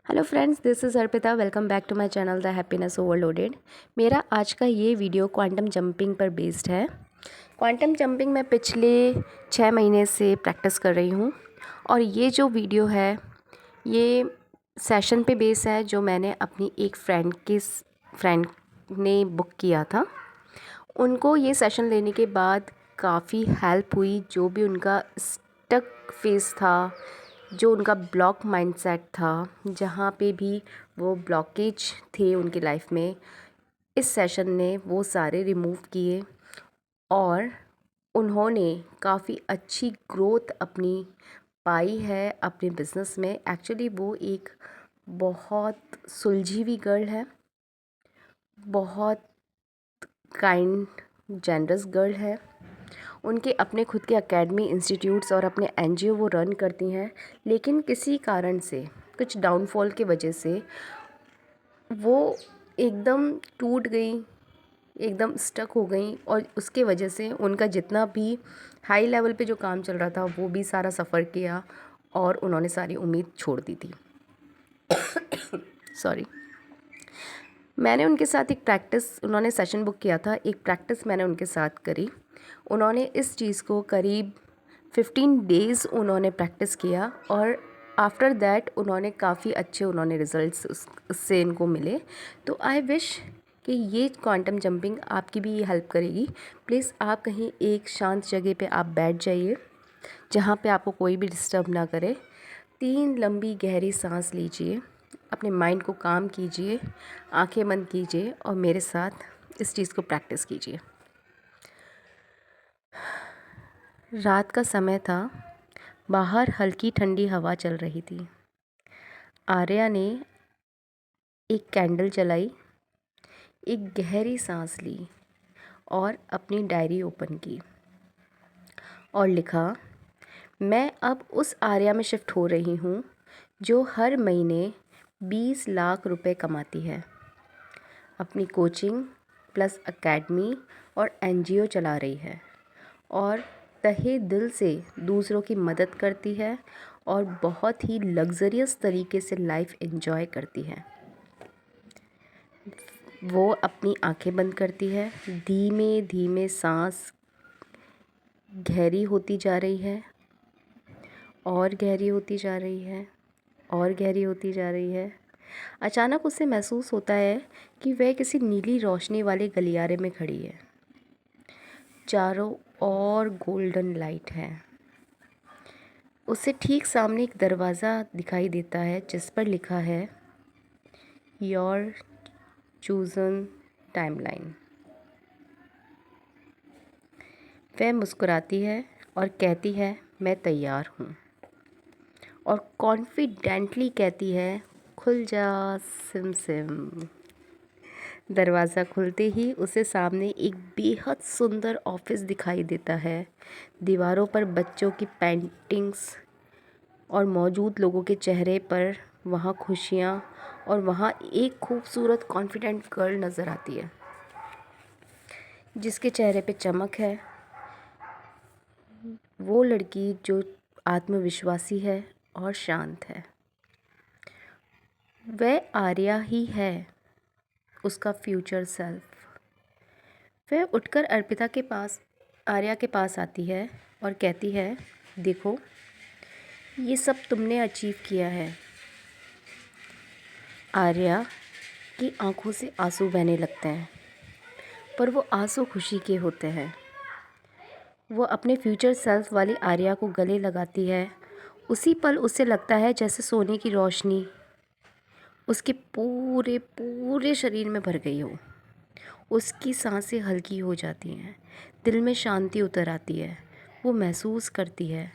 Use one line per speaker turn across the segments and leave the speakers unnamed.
Hello friends, this is Arpita. Welcome back to my channel the happiness overloaded. मेरा आज का ये वीडियो क्वांटम जंपिंग पर बेस्ड है। क्वांटम जंपिंग मैं पिछले 6 महीने से प्रैक्टिस कर रही हूँ और ये जो वीडियो है ये सेशन पे बेस है जो मैंने अपनी एक फ्रेंड ने बुक किया था। उनको ये सेशन लेने के बाद काफ़ी हेल्प हुई। जो भी उनका स्टक फेस था, जो उनका ब्लॉक माइंडसेट था, जहाँ पे भी वो ब्लॉकेज थे उनकी लाइफ में, इस सेशन ने वो सारे रिमूव किए और उन्होंने काफ़ी अच्छी ग्रोथ अपनी पाई है अपने बिज़नेस में। एक्चुअली वो एक बहुत सुलझी हुई गर्ल है, बहुत काइंड जेनरस गर्ल है। उनके अपने खुद के एकेडमी, इंस्टीट्यूट्स और अपने एनजीओ वो रन करती हैं, लेकिन किसी कारण से, कुछ डाउनफॉल की वजह से वो एकदम टूट गई, एकदम स्टक हो गई और उसके वजह से उनका जितना भी हाई लेवल पे जो काम चल रहा था वो भी सारा सफ़र किया और उन्होंने सारी उम्मीद छोड़ दी थी। सॉरी। मैंने उनके साथ एक प्रैक्टिस, उन्होंने सेशन बुक किया था, एक प्रैक्टिस मैंने उनके साथ करी। उन्होंने इस चीज़ को करीब 15 डेज़ उन्होंने प्रैक्टिस किया और आफ्टर दैट उन्होंने काफ़ी अच्छे रिज़ल्ट्स उससे इनको मिले। तो आई विश कि ये क्वांटम जंपिंग आपकी भी ये हेल्प करेगी। प्लीज़ आप कहीं एक शांत जगह पे आप बैठ जाइए जहाँ पे आपको कोई भी डिस्टर्ब ना करे। 3 लंबी गहरी सांस लीजिए, अपने माइंड को काम कीजिए, आंखें बंद कीजिए और मेरे साथ इस चीज़ को प्रैक्टिस कीजिए। रात का समय था, बाहर हल्की ठंडी हवा चल रही थी। आर्या ने एक कैंडल जलाई, एक गहरी सांस ली और अपनी डायरी ओपन की और लिखा, मैं अब उस आर्या में शिफ्ट हो रही हूँ जो हर महीने 20 लाख रुपए कमाती है, अपनी कोचिंग प्लस एकेडमी और एनजीओ चला रही है और तहे दिल से दूसरों की मदद करती है और बहुत ही लग्जरियस तरीके से लाइफ एंजॉय करती है। वो अपनी आंखें बंद करती है, धीमे धीमे सांस गहरी होती जा रही है और गहरी होती जा रही है और गहरी होती जा रही है। अचानक उसे महसूस होता है कि वह किसी नीली रोशनी वाले गलियारे में खड़ी है। चारों ओर गोल्डन लाइट है। उसे ठीक सामने एक दरवाज़ा दिखाई देता है जिस पर लिखा है योर चूज़न टाइमलाइन। वह मुस्कुराती है और कहती है, मैं तैयार हूँ, और कॉन्फिडेंटली कहती है, खुल जा सिम सिम। दरवाज़ा खुलते ही उसे सामने एक बेहद सुंदर ऑफिस दिखाई देता है। दीवारों पर बच्चों की पेंटिंग्स और मौजूद लोगों के चेहरे पर वहाँ खुशियाँ, और वहाँ एक खूबसूरत कॉन्फिडेंट गर्ल नज़र आती है जिसके चेहरे पे चमक है। वो लड़की जो आत्मविश्वासी है और शांत है, वह आर्या ही है, उसका फ्यूचर सेल्फ। वह उठकर आर्या के पास आती है और कहती है, देखो ये सब तुमने अचीव किया है। आर्या की आंखों से आंसू बहने लगते हैं, पर वो आंसू खुशी के होते हैं। वो अपने फ्यूचर सेल्फ वाली आर्या को गले लगाती है। उसी पल उसे लगता है जैसे सोने की रोशनी उसके पूरे पूरे शरीर में भर गई हो। उसकी सांसें हल्की हो जाती हैं, दिल में शांति उतर आती है। वो महसूस करती है,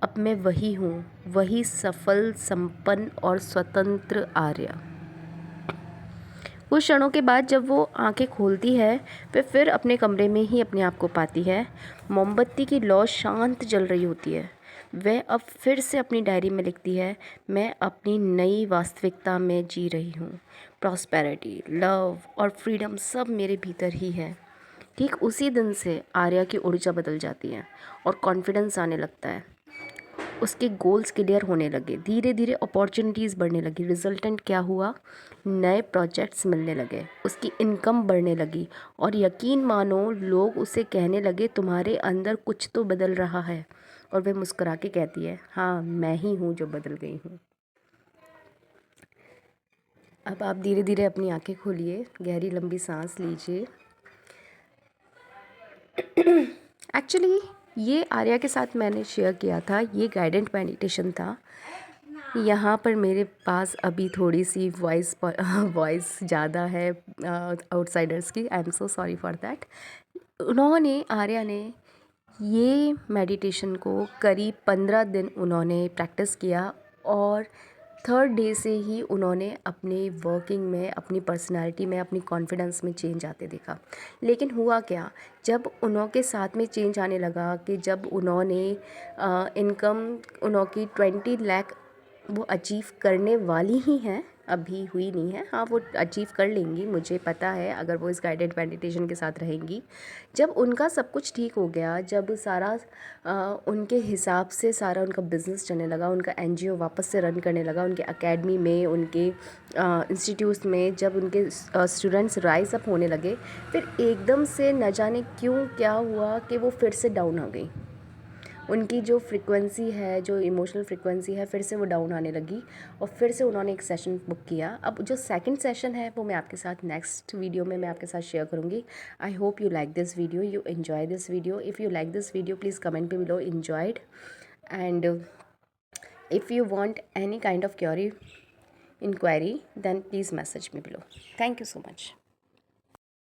अब मैं वही हूँ, वही सफल, संपन्न और स्वतंत्र आर्या। कुछ क्षणों के बाद जब वो आंखें खोलती है, वे फिर अपने कमरे में ही अपने आप को पाती है। मोमबत्ती की लौ शांत जल रही होती है। वह अब फिर से अपनी डायरी में लिखती है, मैं अपनी नई वास्तविकता में जी रही हूँ। प्रॉस्पेरिटी, लव और फ्रीडम सब मेरे भीतर ही है। ठीक उसी दिन से आर्या की ऊर्जा बदल जाती है और कॉन्फिडेंस आने लगता है। उसके गोल्स क्लियर होने लगे, धीरे धीरे अपॉर्चुनिटीज़ बढ़ने लगी। रिजल्टेंट क्या हुआ, नए प्रोजेक्ट्स मिलने लगे, उसकी इनकम बढ़ने लगी और यकीन मानो लोग उसे कहने लगे तुम्हारे अंदर कुछ तो बदल रहा है। और वह मुस्कुरा के कहती है हाँ मैं ही हूँ जो बदल गई हूँ। अब आप धीरे धीरे अपनी आंखें खोलिए, गहरी लंबी सांस लीजिए। एक्चुअली ये आर्या के साथ मैंने शेयर किया था, ये गाइडेड मेडिटेशन था। यहाँ पर मेरे पास अभी थोड़ी सी वॉइस ज़्यादा है आउटसाइडर्स की। I am so sorry for that. Arya ने ये मेडिटेशन को करीब 15 दिन उन्होंने प्रैक्टिस किया और थर्ड डे से ही उन्होंने अपने वर्किंग में, अपनी पर्सनालिटी में, अपनी कॉन्फिडेंस में चेंज आते देखा। लेकिन हुआ क्या, जब उनके साथ में चेंज आने लगा कि जब उन्होंने इनकम उनकी 20 लाख वो अचीव करने वाली ही हैं, अभी हुई नहीं है, हाँ वो अचीव कर लेंगी, मुझे पता है, अगर वो इस गाइडेड मेडिटेशन के साथ रहेंगी। जब उनका सब कुछ ठीक हो गया, जब सारा उनके हिसाब से सारा उनका बिज़नेस चलने लगा, उनका एनजीओ वापस से रन करने लगा, उनके एकेडमी में, उनके इंस्टीट्यूट्स में, जब उनके स्टूडेंट्स राइज अप होने लगे, फिर एकदम से न जाने क्यों क्या हुआ कि वो फिर से डाउन हो गई। उनकी जो फ्रीक्वेंसी है, जो इमोशनल फ्रीक्वेंसी है, फिर से वो डाउन आने लगी और फिर से उन्होंने एक सेशन बुक किया। अब जो सेकंड सेशन है वो मैं आपके साथ नेक्स्ट वीडियो में मैं आपके साथ शेयर करूँगी। I hope you like this video, you enjoy this video. If you like this video please comment पे below enjoyed, and if you want any kind of query inquiry then please message me below. Thank you so much.